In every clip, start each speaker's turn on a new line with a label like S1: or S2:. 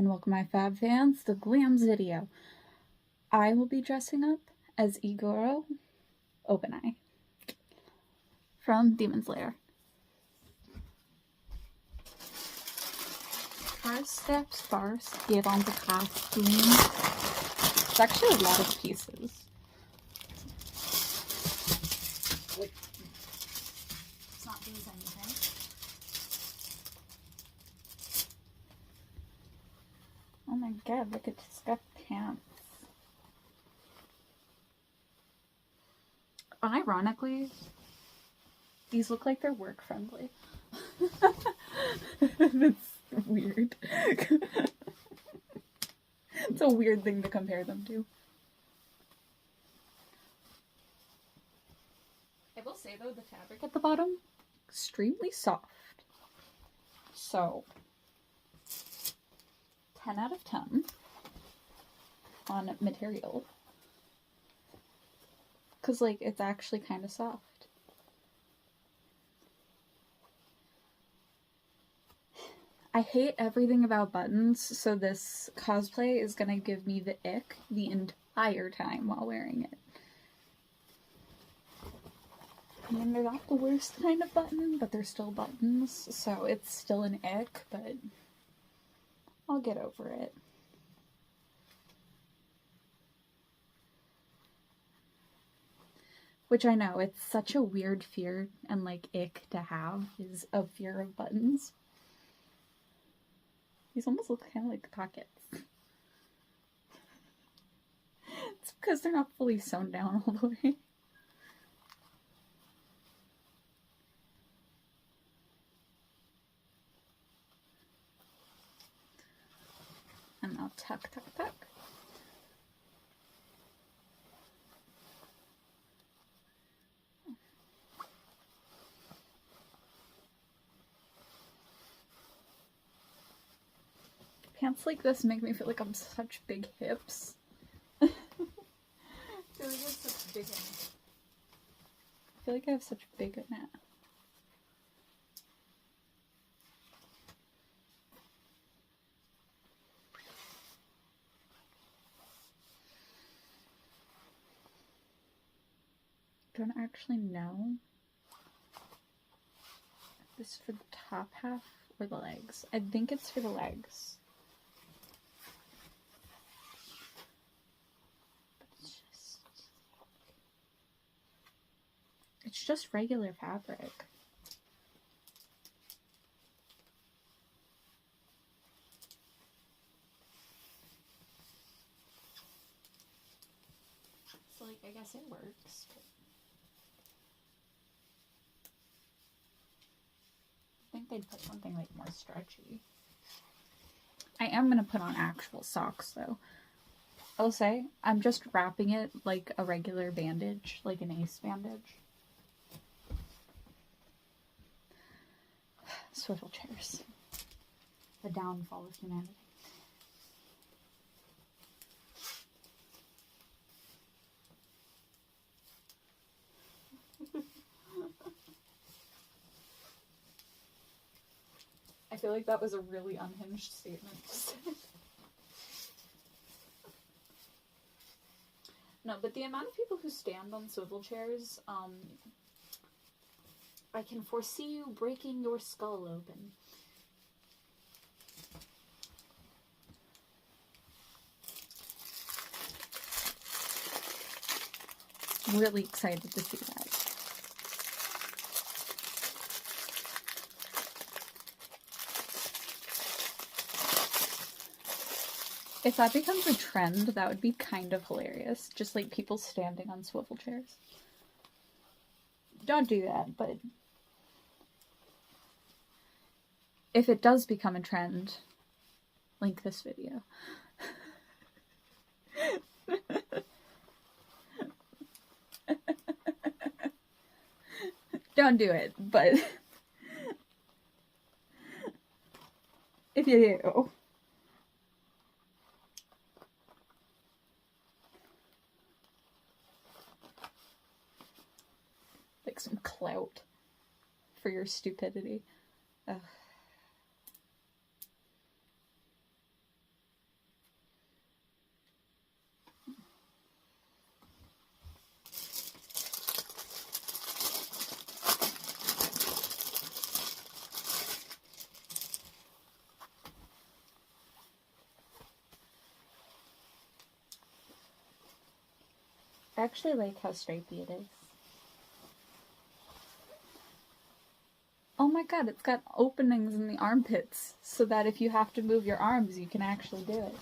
S1: welcome my fab fans to Glam's video. I will be dressing up as Iguro Obanai from Demonslayer. First steps first, get on the costume. It's actually a lot of pieces. Let's not lose anything. Oh my god, look at this got pants. Ironically, these look like they're work friendly. That's weird. It's a weird thing to compare them to. I will say though, the fabric at the bottom, extremely soft. So, 10 out of 10 on material. Because, like, it's actually kind of soft. I hate everything about buttons, so this cosplay is gonna give me the ick the entire time while wearing it. I mean, they're not the worst kind of button, but they're still buttons, so it's still an ick, but I'll get over it. Which I know, it's such a weird fear and like ick to have, is a fear of buttons. These almost look kind of like pockets. It's because they're not fully sewn down all the way. And now tuck, tuck, tuck. Pants like this make me feel like I'm such big hips. I feel like I have such big hips. I feel like I have such big net. Don't actually know if this is for the top half or the legs. I think it's for the legs. It's just regular fabric. So, like, I guess it works. But I think they'd put something, like, more stretchy. I am gonna put on actual socks, though. I will say, I'm just wrapping it like a regular bandage, like an ace bandage. Swivel chairs. The downfall of humanity. I feel like that was a really unhinged statement to say. No, but the amount of people who stand on swivel chairs, I can foresee you breaking your skull open. I'm really excited to see that. If that becomes a trend, that would be kind of hilarious. Just like people standing on swivel chairs. Don't do that, but if it does become a trend, link this video. Don't do it, but if you do, like some clout for your stupidity. Ugh. I actually like how stripy it is. Oh my god, it's got openings in the armpits so that if you have to move your arms, you can actually do it.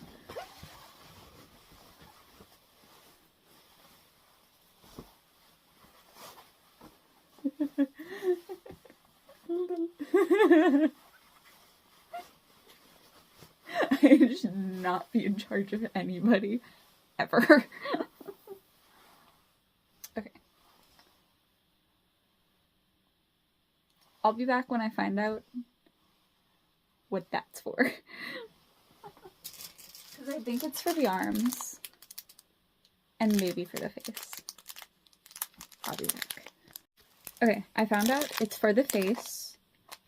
S1: I should not be in charge of anybody, ever. Okay. I'll be back when I find out what that's for. Because I think it's for the arms. And maybe for the face. I'll be back. Okay, I found out it's for the face,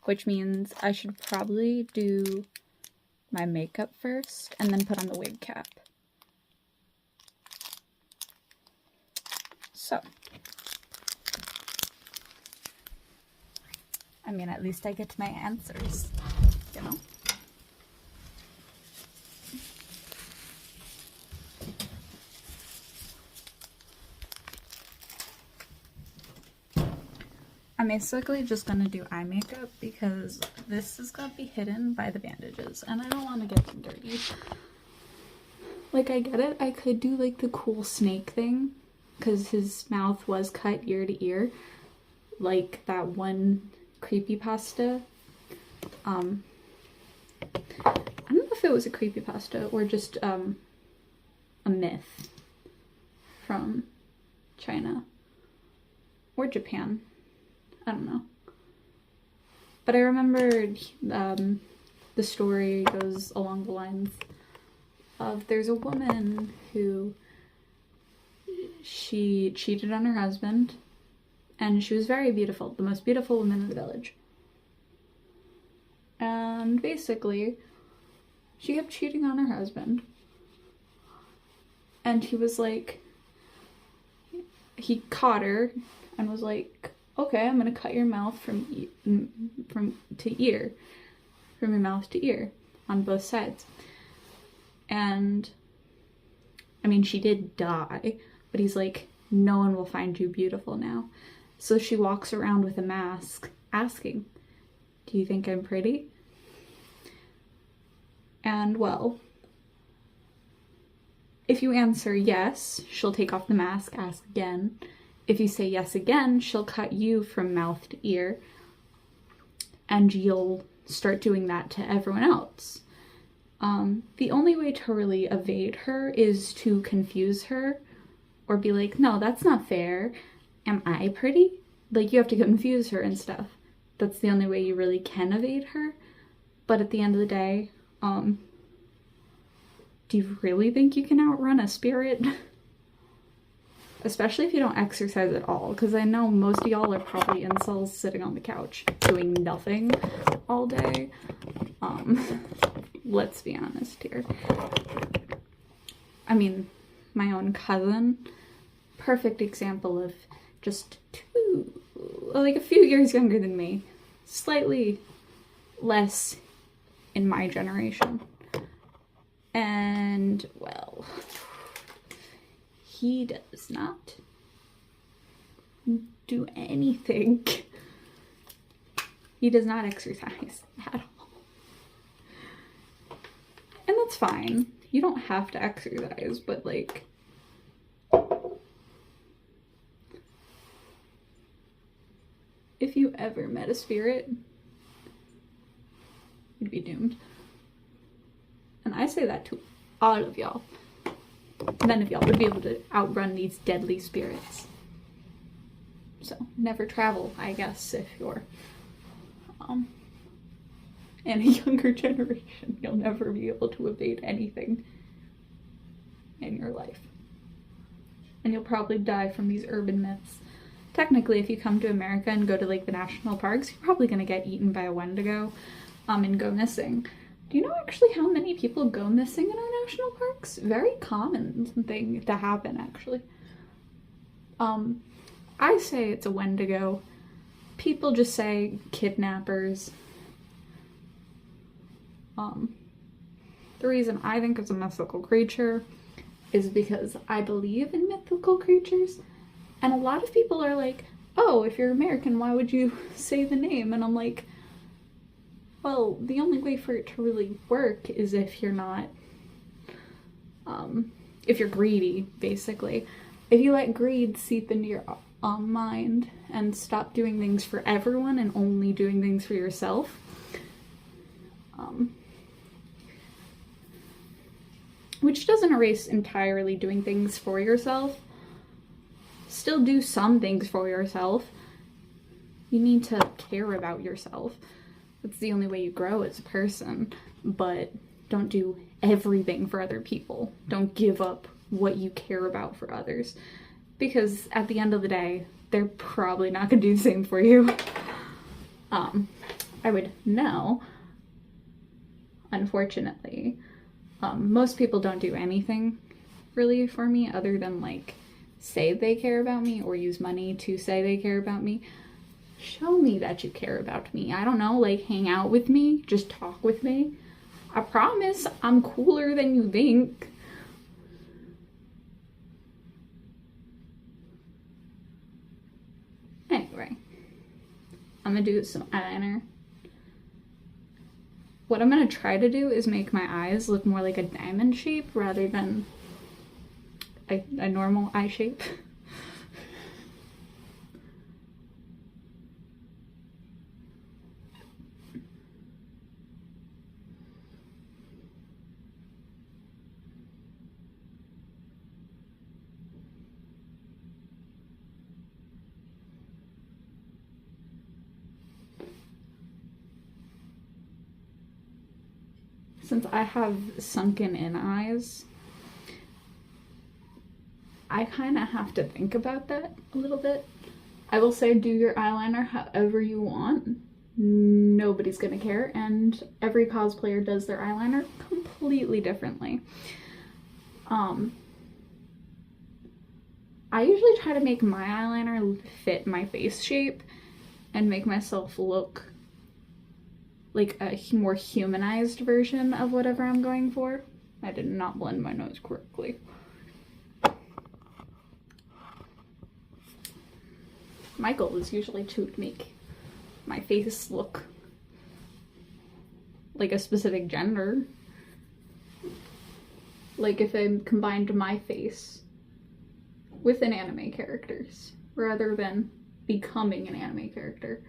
S1: which means I should probably do my makeup first and then put on the wig cap. So, I mean, at least I get my answers, you know? I'm basically just gonna do eye makeup because this is gonna be hidden by the bandages and I don't want to get them dirty. Like, I get it, I could do like the cool snake thing because his mouth was cut ear to ear, like that one creepypasta. I don't know if it was a creepypasta or just a myth from China or Japan. I don't know. But I remember the story goes along the lines of there's a woman who she cheated on her husband and she was very beautiful, the most beautiful woman in the village. And basically, she kept cheating on her husband. And he was like, he caught her and was like, okay, I'm gonna cut your mouth from your mouth to ear on both sides. And I mean, she did die, but he's like, no one will find you beautiful now. So she walks around with a mask asking, do you think I'm pretty? And well, if you answer yes, she'll take off the mask, ask again. If you say yes again, she'll cut you from mouth to ear, and you'll start doing that to everyone else. The only way to really evade her is to confuse her or be like, no, that's not fair. Am I pretty? Like, you have to confuse her and stuff. That's the only way you really can evade her. But at the end of the day, do you really think you can outrun a spirit? Especially if you don't exercise at all, because I know most of y'all are probably incels sitting on the couch doing nothing all day. Let's be honest here. I mean, my own cousin, perfect example of just like a few years younger than me, slightly less in my generation. And, well, he does not do anything. He does not exercise at all. And that's fine. You don't have to exercise, but like, if you ever met a spirit, you'd be doomed. And I say that to all of y'all. None of y'all would be able to outrun these deadly spirits. So, never travel, I guess, if you're in a younger generation. You'll never be able to evade anything in your life. And you'll probably die from these urban myths. Technically, if you come to America and go to like the national parks, you're probably going to get eaten by a Wendigo and go missing. Do you know actually how many people go missing in our national parks? Very common thing to happen, actually. I say it's a Wendigo. People just say kidnappers. The reason I think it's a mythical creature is because I believe in mythical creatures. And a lot of people are like, oh, if you're American, why would you say the name? And I'm like, well, the only way for it to really work is if you're not, if you're greedy, basically. If you let greed seep into your mind and stop doing things for everyone and only doing things for yourself, which doesn't erase entirely doing things for yourself. Still do some things for yourself. You need to care about yourself. That's the only way you grow as a person. But don't do everything for other people. Don't give up what you care about for others. Because at the end of the day, they're probably not going to do the same for you. I would know, unfortunately. Most people don't do anything really for me other than like say they care about me or use money to say they care about me. Show me that you care about me. I don't know, like hang out with me, just talk with me. I promise I'm cooler than you think. Anyway, I'm gonna do some eyeliner. What I'm gonna try to do is make my eyes look more like a diamond shape rather than a normal eye shape. Since I have sunken in eyes, I kind of have to think about that a little bit. I will say do your eyeliner however you want. Nobody's gonna care, and every cosplayer does their eyeliner completely differently. I usually try to make my eyeliner fit my face shape and make myself look like a more humanized version of whatever I'm going for. I did not blend my nose correctly. My goal is usually to make my face look like a specific gender. Like if I combined my face with an anime character's rather than becoming an anime character.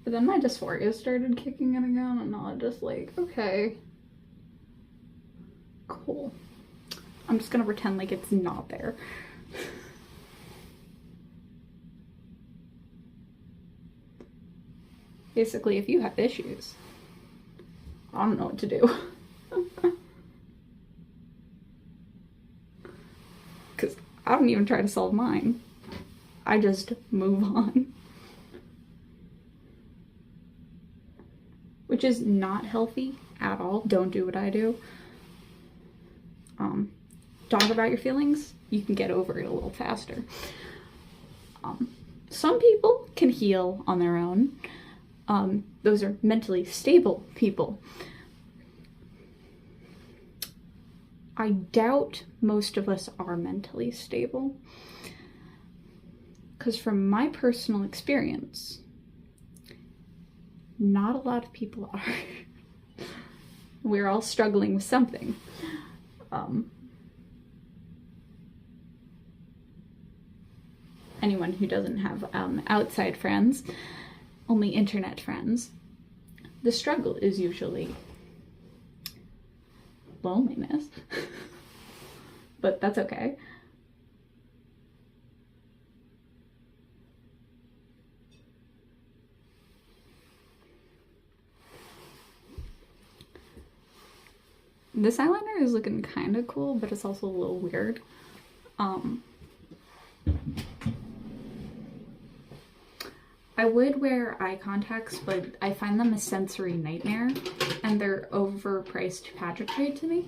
S1: But then my dysphoria started kicking in again, and I was just like, okay, cool. I'm just gonna pretend like it's not there. Basically, if you have issues, I don't know what to do. Because I don't even try to solve mine. I just move on. Which is not healthy at all. Don't do what I do. Talk about your feelings. You can get over it a little faster. Some people can heal on their own. Those are mentally stable people. I doubt most of us are mentally stable. Because from my personal experience, not a lot of people are. We're all struggling with something. Anyone who doesn't have outside friends, only internet friends, the struggle is usually loneliness. But that's okay. This eyeliner is looking kind of cool, but it's also a little weird. I would wear eye contacts, but I find them a sensory nightmare, and they're overpriced pageantry to me.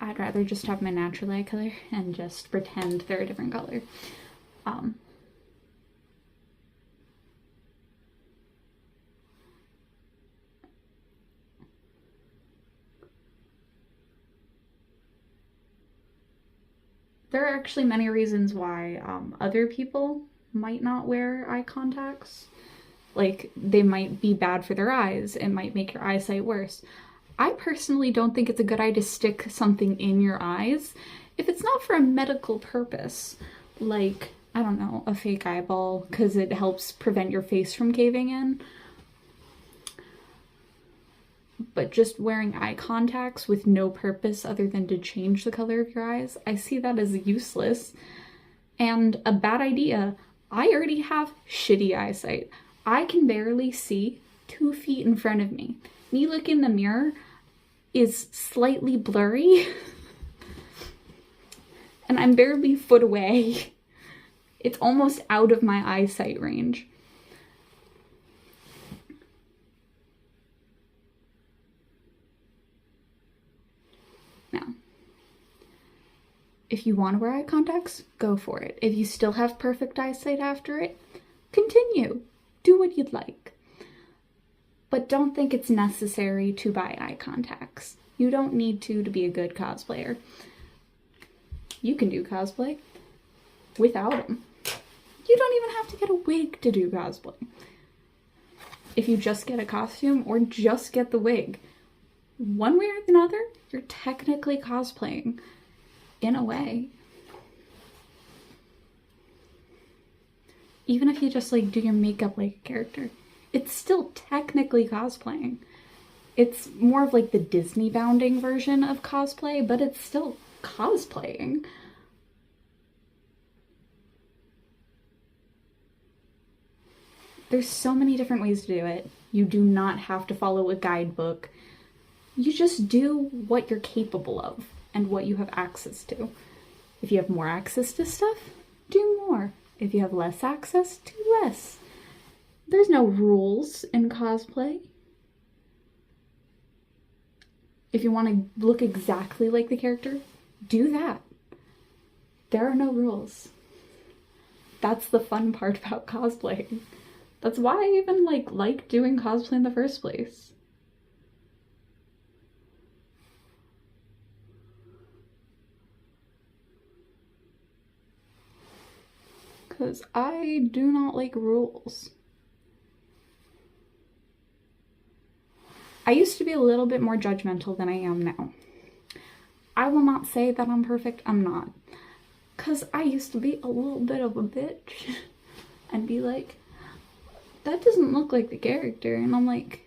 S1: I'd rather just have my natural eye color and just pretend they're a different color. there are actually many reasons why other people might not wear eye contacts. Like, they might be bad for their eyes. It might make your eyesight worse. I personally don't think it's a good idea to stick something in your eyes if it's not for a medical purpose. Like, I don't know, a fake eyeball, because it helps prevent your face from caving in. But just wearing eye contacts with no purpose other than to change the color of your eyes, I see that as useless and a bad idea. I already have shitty eyesight. I can barely see 2 feet in front of me. Me looking in the mirror is slightly blurry and I'm barely a foot away. It's almost out of my eyesight range. Now, if you want to wear eye contacts, go for it. If you still have perfect eyesight after it, continue. Do what you'd like. But don't think it's necessary to buy eye contacts. You don't need to be a good cosplayer. You can do cosplay without them. You don't even have to get a wig to do cosplay. If you just get a costume or just get the wig, one way or another, you're technically cosplaying in a way. Even if you just like do your makeup like a character, it's still technically cosplaying. It's more of like the Disney bounding version of cosplay, but it's still cosplaying. There's so many different ways to do it. You do not have to follow a guidebook. You just do what you're capable of and what you have access to. If you have more access to stuff, do more. If you have less access, do less. There's no rules in cosplay. If you want to look exactly like the character, do that. There are no rules. That's the fun part about cosplaying. That's why I even like doing cosplay in the first place. Because I do not like rules. I used to be a little bit more judgmental than I am now. I will not say that I'm perfect, I'm not. Because I used to be a little bit of a bitch and be like, that doesn't look like the character. And I'm like,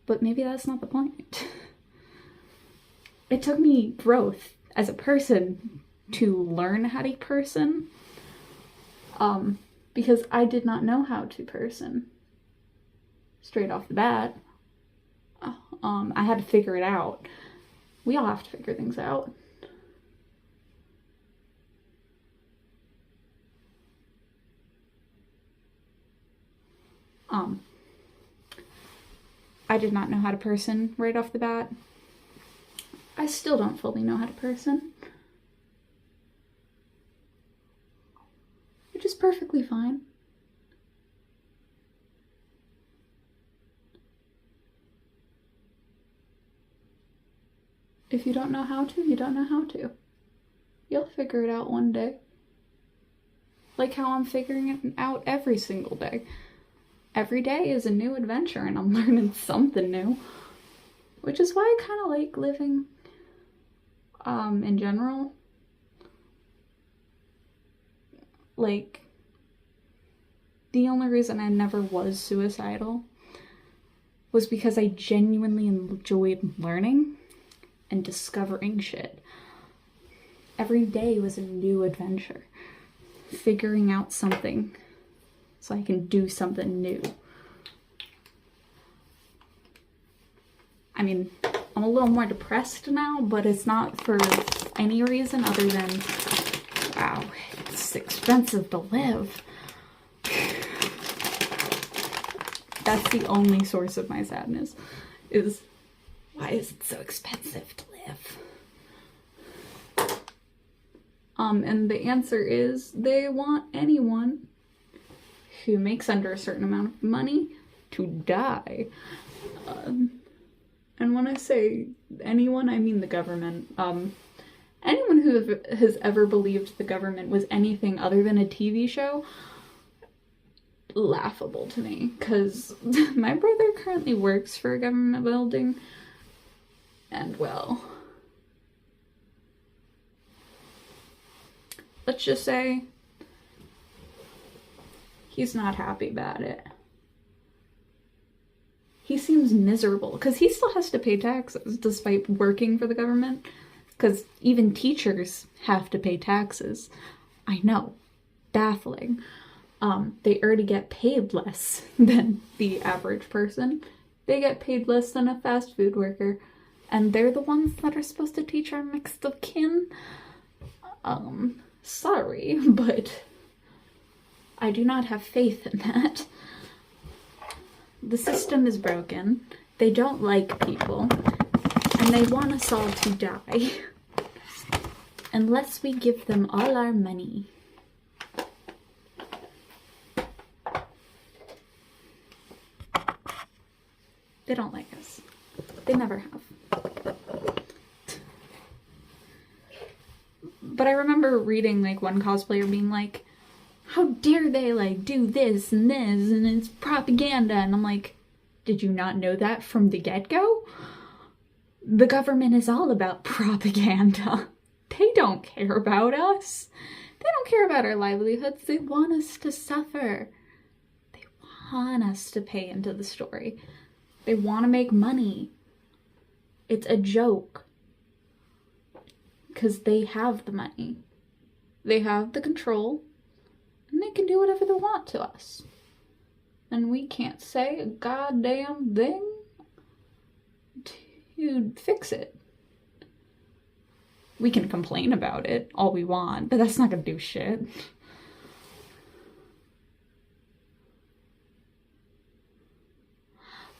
S1: but maybe that's not the point. It took me growth as a person to learn how to person. Because I did not know how to person straight off the bat. I had to figure it out. We all have to figure things out. I did not know how to person right off the bat. I still don't fully know how to person. Which is perfectly fine. If you don't know how to, you don't know how to. You'll figure it out one day. Like how I'm figuring it out every single day. Every day is a new adventure and I'm learning something new. Which is why I kind of like living in general. Like, the only reason I never was suicidal was because I genuinely enjoyed learning and discovering shit. Every day was a new adventure. Figuring out something so I can do something new. I mean, I'm a little more depressed now, but it's not for any reason other than, wow, it's expensive to live. That's the only source of my sadness, is why is it so expensive to live? And the answer is they want anyone who makes under a certain amount of money to die. And when I say anyone, I mean the government. Anyone who has ever believed the government was anything other than a TV show, laughable to me, because my brother currently works for a government building, and well, let's just say he's not happy about it. He seems miserable because he still has to pay taxes despite working for the government, because even teachers have to pay taxes. I know, baffling. They already get paid less than the average person. They get paid less than a fast food worker, and they're the ones that are supposed to teach our next of kin. Sorry, but I do not have faith in that. The system is broken, they don't like people, and they want us all to die. Unless we give them all our money. They don't like us. They never have. But I remember reading, like, one cosplayer being like, how dare they, like, do this, and it's propaganda. And I'm like, did you not know that from the get-go? The government is all about propaganda. They don't care about us. They don't care about our livelihoods. They want us to suffer. They want us to pay into the story. They want to make money. It's a joke. Because they have the money. They have the control. And they can do whatever they want to us. And we can't say a goddamn thing to fix it. We can complain about it all we want, but that's not gonna do shit.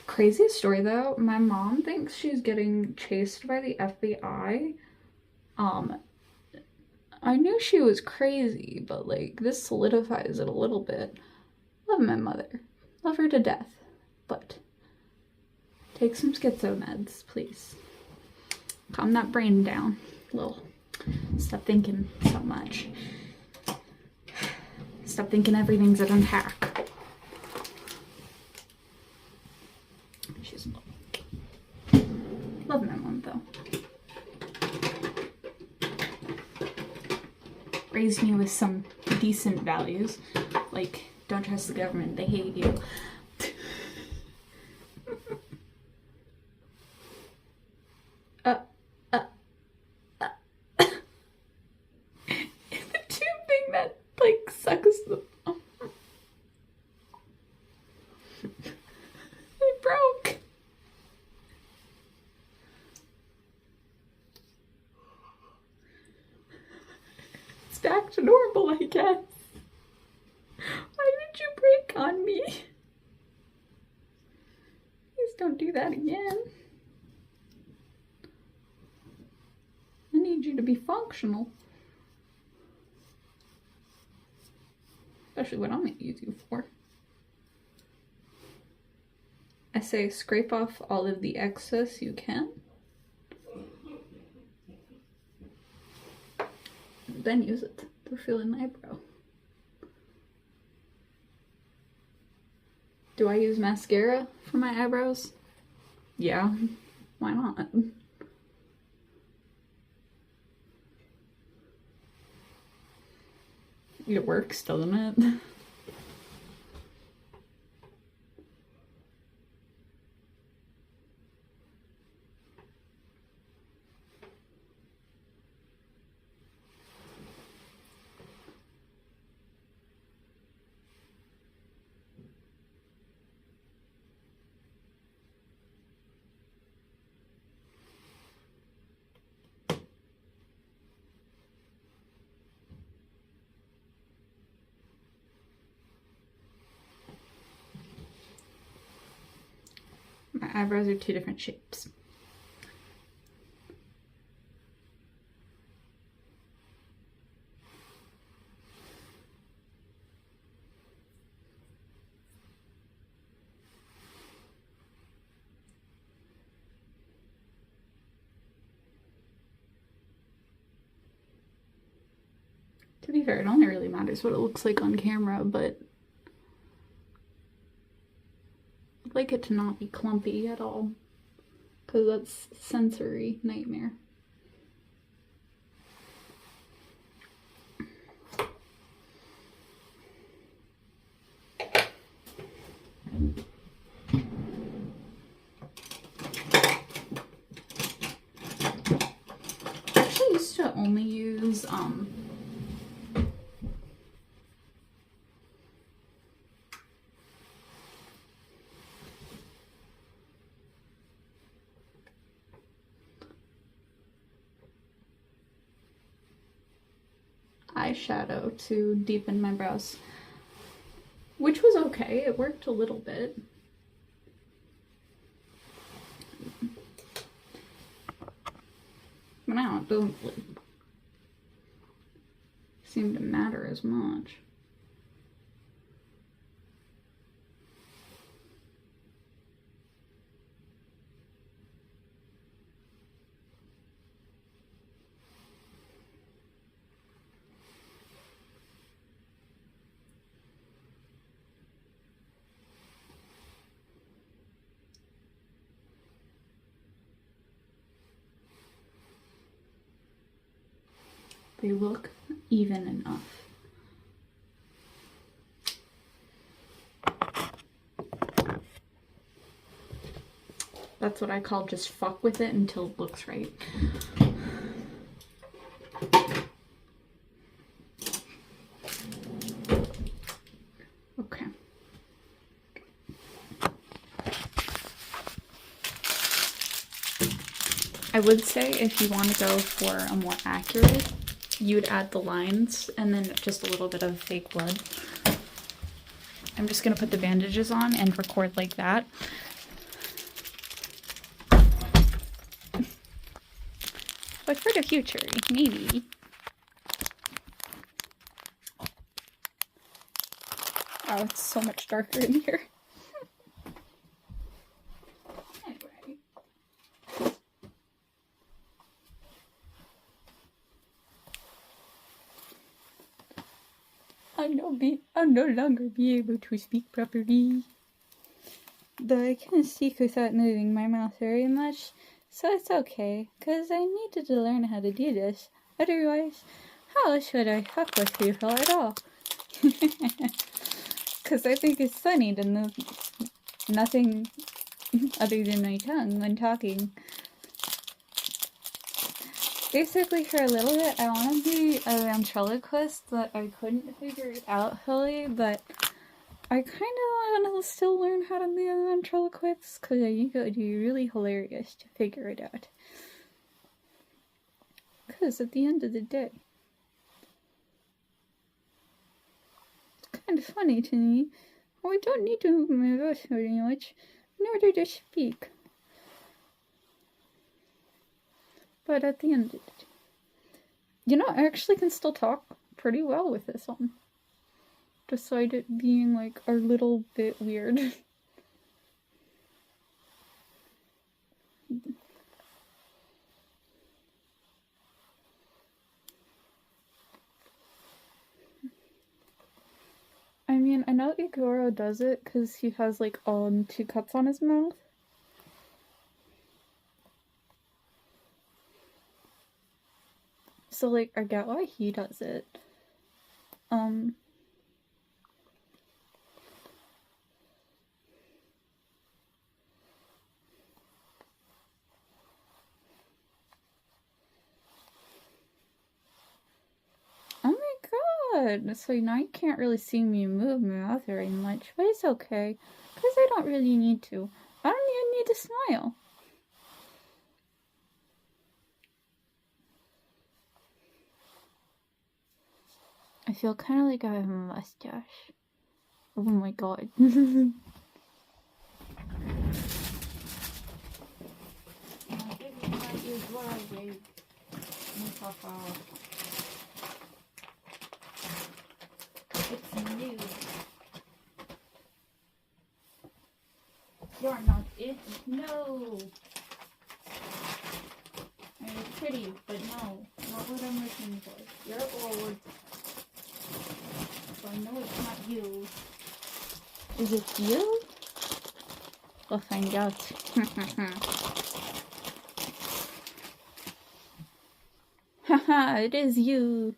S1: Craziest story though, my mom thinks she's getting chased by the FBI. I knew she was crazy, but like, this solidifies it a little bit. Love my mother. Love her to death. But take some schizo meds, please. Calm that brain down a little. Stop thinking so much. Stop thinking everything's an attack. She's love my mom though. Raised me with some decent values, like don't trust the government, they hate you. The tube thing that like sucks the it broke. It's back to normal, I guess. Why did you break on me? Please don't do that again. I need you to be functional. Especially what I'm going to use you for. I say scrape off all of the excess you can. Then use it to fill in the eyebrow. Do I use mascara for my eyebrows? Yeah, why not? It works, doesn't it? My eyebrows are two different shapes. To be fair, it only really matters what it looks like on camera, but I'd like it to not be clumpy at all, because that's sensory nightmare. I actually used to only use eyeshadow to deepen my brows, which was okay. It worked a little bit. But now it doesn't seem to matter as much. They look even enough. That's what I call just fuck with it until it looks right. Okay. I would say if you want to go for a more accurate, you'd add the lines and then just a little bit of fake blood. I'm just going to put the bandages on and record like that. But for the future, maybe. Oh, it's so much darker in here. I'll no longer be able to speak properly. Though I can speak without moving my mouth very much, so it's okay, because I needed to learn how to do this. Otherwise, how else would I fuck with people at all? Because I think it's funny to move nothing other than my tongue when talking. Basically, for a little bit, I want to be a ventriloquist, but I couldn't figure it out fully, but I kind of want to still learn how to be a ventriloquist, because I think it would be really hilarious to figure it out. Because at the end of the day, it's kind of funny to me. I don't need to move my voice very much in order to speak. But at the end of it, you know, I actually can still talk pretty well with this on. Despite it being, like, a little bit weird. I mean, I know Iguro does it because he has, like, 2 cuts on his mouth. So, like, I get why he does it. Oh my god! So now you can't really see me move my mouth very much, but it's okay. Because I don't really need to. I don't even need to smile. I feel kind of like I have a mustache. Oh my god. It's new. You're not it. No. You're pretty, but no. Not what I'm looking for. You're old. so I know it's not you. Is it you? We'll find out. Haha, it is you.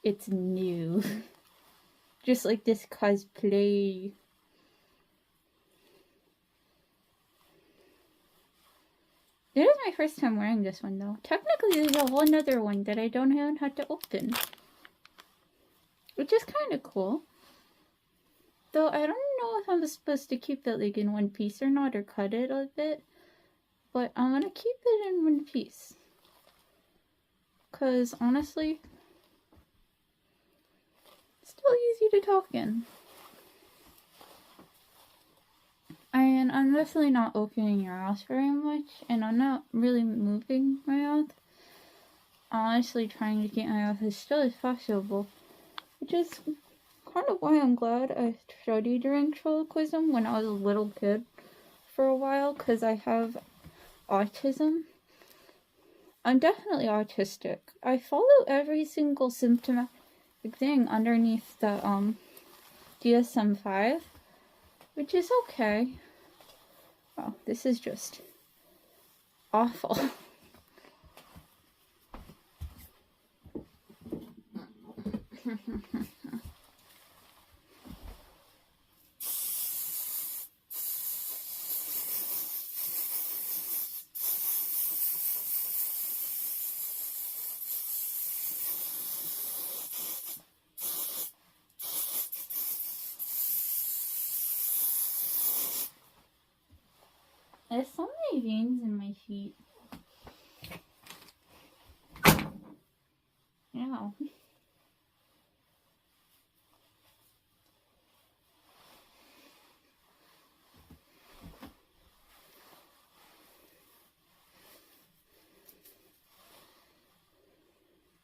S1: It's new. Just like this cosplay. It is my first time wearing this one though. Technically there's a whole other one that I don't even have to open. Which is kind of cool. Though I don't know if I'm supposed to keep it like in one piece or not, or cut it a bit. But I'm gonna keep it in one piece. Cause honestly, it's still easy to talk in. And I'm definitely not opening your mouth very much, and I'm not really moving my mouth. I'm honestly trying to keep my mouth as still as possible, which is kind of why I'm glad I studied ventriloquism when I was a little kid for a while, because I have autism. I'm definitely autistic. I follow every single symptomatic thing underneath the DSM-5, which is okay. Oh, this is just awful. There's so many veins in my feet. Ow.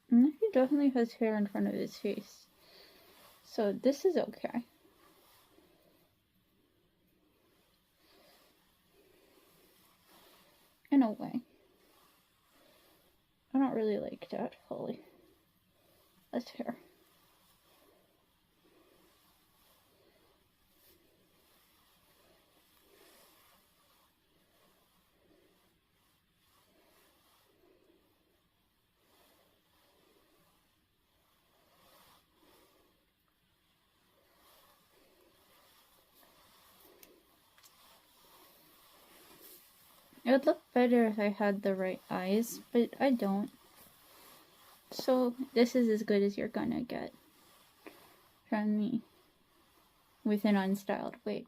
S1: And he definitely has hair in front of his face. So this is okay. In a way. I don't really like that fully. That's hair. It would look better if I had the right eyes, but I don't. So this is as good as you're gonna get from me with an unstyled wig.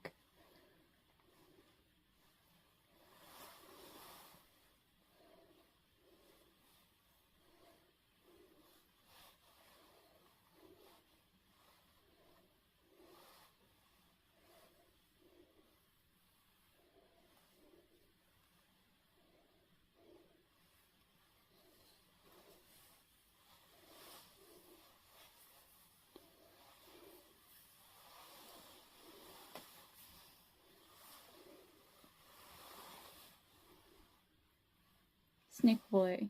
S1: Snake boy.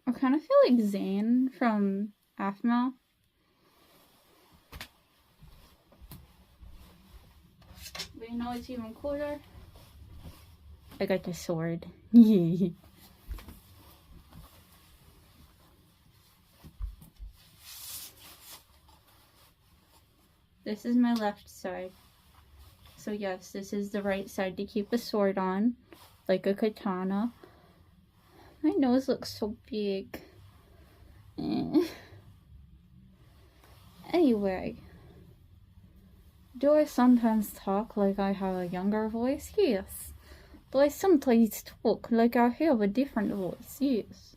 S1: I kind of feel like Zane from Aphmau. But you know what's even cooler? I got the sword. This is my left side. So yes, this is the right side to keep a sword on, like a katana. My nose looks so big. Anyway, do I sometimes talk like I have a younger voice? Yes. Do I sometimes talk like I have a different voice? Yes.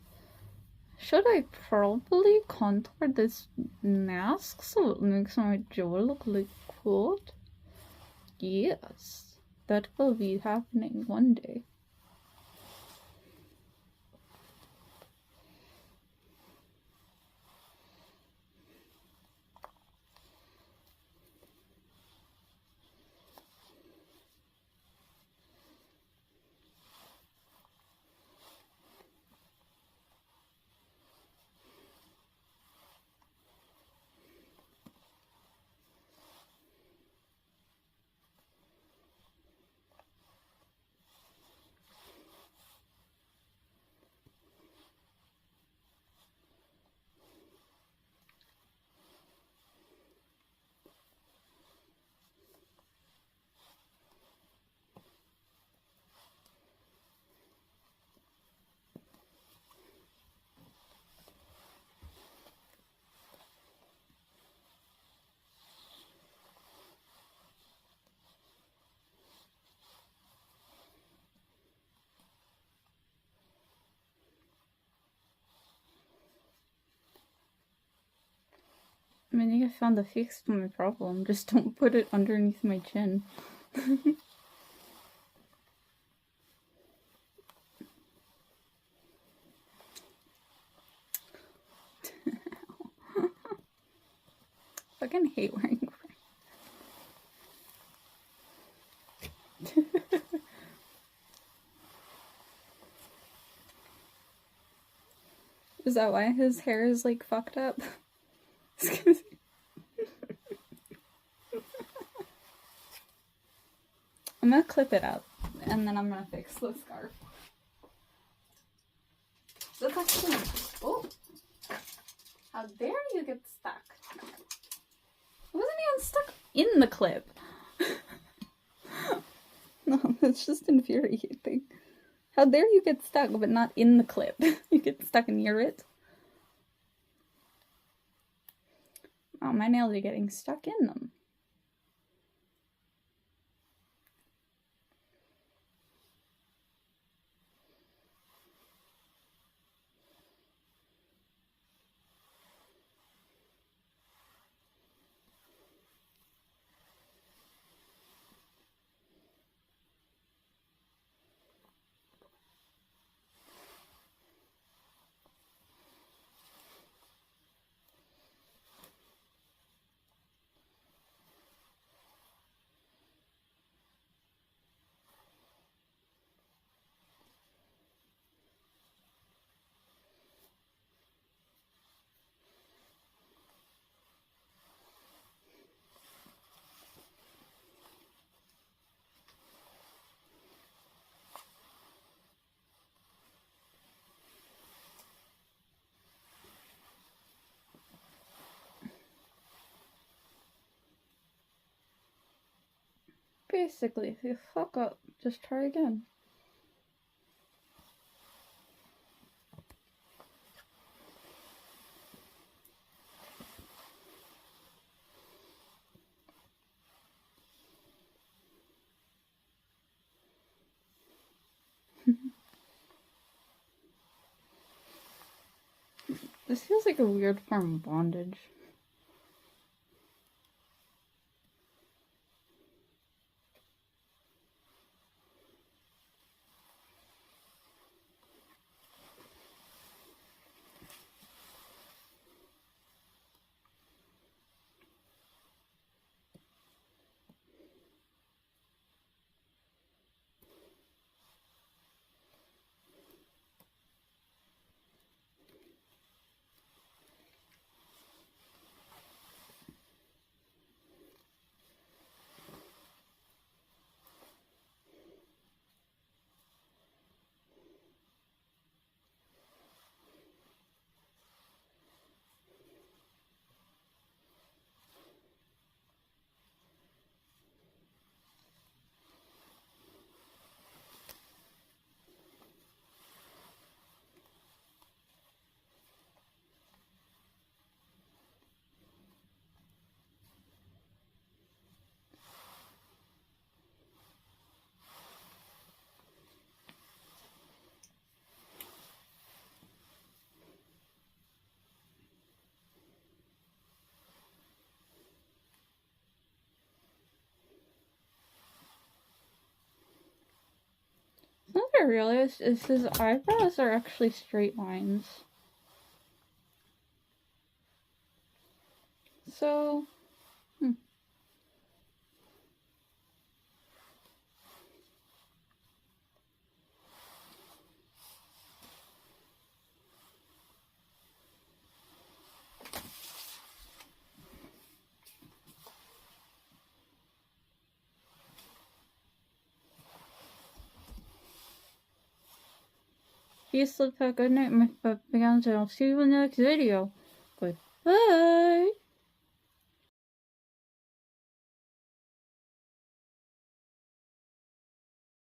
S1: Should I probably contour this mask so it makes my jaw look like quote? Yes, that will be happening one day. I mean, I think I found the fix to my problem. Just don't put it underneath my chin. Fucking hate wearing Is that why his hair is like fucked up? I'm gonna clip it up and then I'm gonna fix the scarf. The question. Oh! How dare you get stuck? It wasn't even stuck in the clip. No, that's just infuriating. How dare you get stuck, but not in the clip? You get stuck near it. Oh, my nails are getting stuck in them. Basically, if you fuck up, just try again. This feels like a weird form of bondage. What I realized is his eyebrows are actually straight lines. So, Peace, sleep, have a good night, my puppy guns, and I'll see you in the next video. Goodbye!